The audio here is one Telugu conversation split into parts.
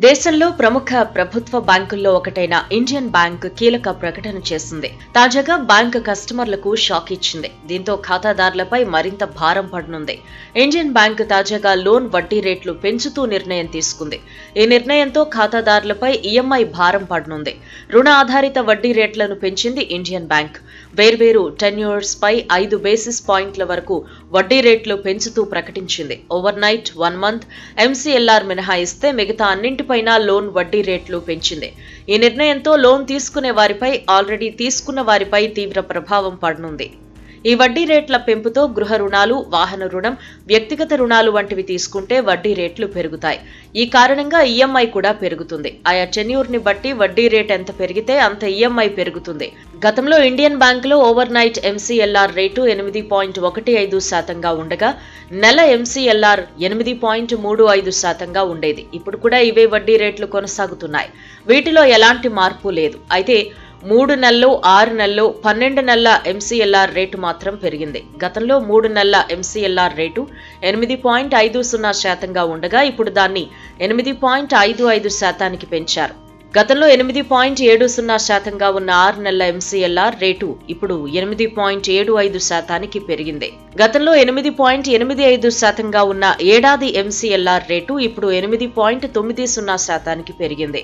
దేశంలో ప్రముఖ ప్రభుత్వ బ్యాంకుల్లో ఒకటైన ఇండియన్ బ్యాంక్ కీలక ప్రకటన చేసింది. తాజాగా బ్యాంక్ కస్టమర్లకు షాక్ ఇచ్చింది. దీంతో ఖాతాదారులపై మరింత భారం పడనుంది. ఇండియన్ బ్యాంక్ తాజాగా లోన్ వడ్డీ రేట్లు పెంచుతూ నిర్ణయం తీసుకుంది. ఈ నిర్ణయంతో ఖాతాదారులపై ఈఎంఐ భారం పడనుంది. రుణ ఆధారిత వడ్డీ రేట్లను పెంచింది ఇండియన్ బ్యాంక్. వేర్వేరు టెన్యూర్స్ పై 5 బేసిస్ పాయింట్ల వరకు వడ్డీ రేట్లు పెంచుతూ ప్రకటించింది. ఓవర్ నైట్, 1 మంత్, ఎంసీఎల్ఆర్ మినహాయిస్తే మిగతా అన్నింటిపైన లోన్ వడ్డీ రేట్లు పెంచింది. ఈ నిర్ణయంతో లోన్ తీసుకునే వారిపై, ఆల్రెడీ తీసుకున్న వారిపై తీవ్ర ప్రభావం పడనుంది. ఈ వడ్డీ రేట్ల పెంపుతో గృహ రుణాలు, వాహన రుణం, వ్యక్తిగత రుణాలు వంటివి తీసుకుంటే వడ్డీ రేట్లు పెరుగుతాయి. ఈ కారణంగా ఈఎంఐ కూడా పెరుగుతుంది. ఆయా టెన్యూర్ ని బట్టి వడ్డీ రేట్ ఎంత పెరిగితే అంత ఈఎంఐ పెరుగుతుంది. గతంలో ఇండియన్ బ్యాంకులో ఓవర్ నైట్ ఎంసీఎల్ఆర్ రేటు 8.15% ఉండగా నెల ఎంసీఎల్ఆర్ 8.35% ఉండేది. ఇప్పుడు కూడా ఇవే వడ్డీ రేట్లు కొనసాగుతున్నాయి. వీటిలో ఎలాంటి మార్పు లేదు. అయితే 3 నెలలు, 6 నెలలు, 12 నెలల ఎంసీఎల్ఆర్ రేటు మాత్రం పెరిగింది. గతంలో 3 నెలల ఎంసీఎల్ఆర్ రేటు 8.50% ఉండగా ఇప్పుడు దాన్ని 8.55% పెంచారు. గతంలో 8.70% ఉన్న 6 నెలల ఎంసీఎల్ఆర్ రేటు ఇప్పుడు 8.75% పెరిగింది. గతంలో 8.85% ఉన్న ఏడాది ఎంసీఎల్ఆర్ రేటు ఇప్పుడు 8.90% పెరిగింది.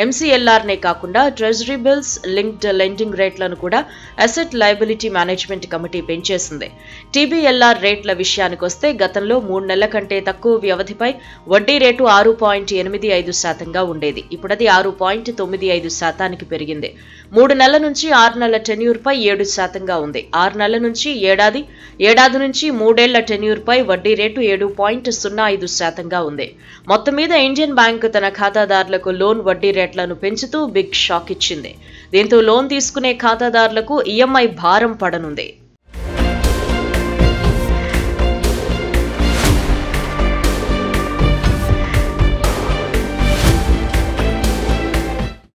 ఎంసీఎల్ఆర్ నే కాకుండా ట్రెజరీ బిల్స్, లింక్డ్ లెండింగ్ రేట్లను కూడా అసెట్ లయబిలిటీ మేనేజ్మెంట్ కమిటీ పెంచేసింది. టీబీఎల్ఆర్ రేట్ల విషయానికొస్తే గతంలో 3 నెలల కంటే తక్కువ వ్యవధిపై వడ్డీ రేటు 6.85% ఉండేది. ఇప్పుడది 6.95% పెరిగింది. 3 నెలల నుంచి 6 నెలల టెన్యూర్ పై 7% ఉంది. 6 నెలల నుంచి ఏడాది, ఏడాది నుంచి 3 ఏళ్ల టెన్యూర్ పై వడ్డీ రేటు 7.05% ఉంది. మొత్తం మీద ఇండియన్ బ్యాంక్ తన ఖాతాదారులకు లోన్ వడ్డీ రేట్లను పెంచుతూ బిగ్ షాక్ ఇచ్చింది. దీంతో లోన్ తీసుకునే ఖాతాదారులకు ఈఎంఐ భారం పడనుంది.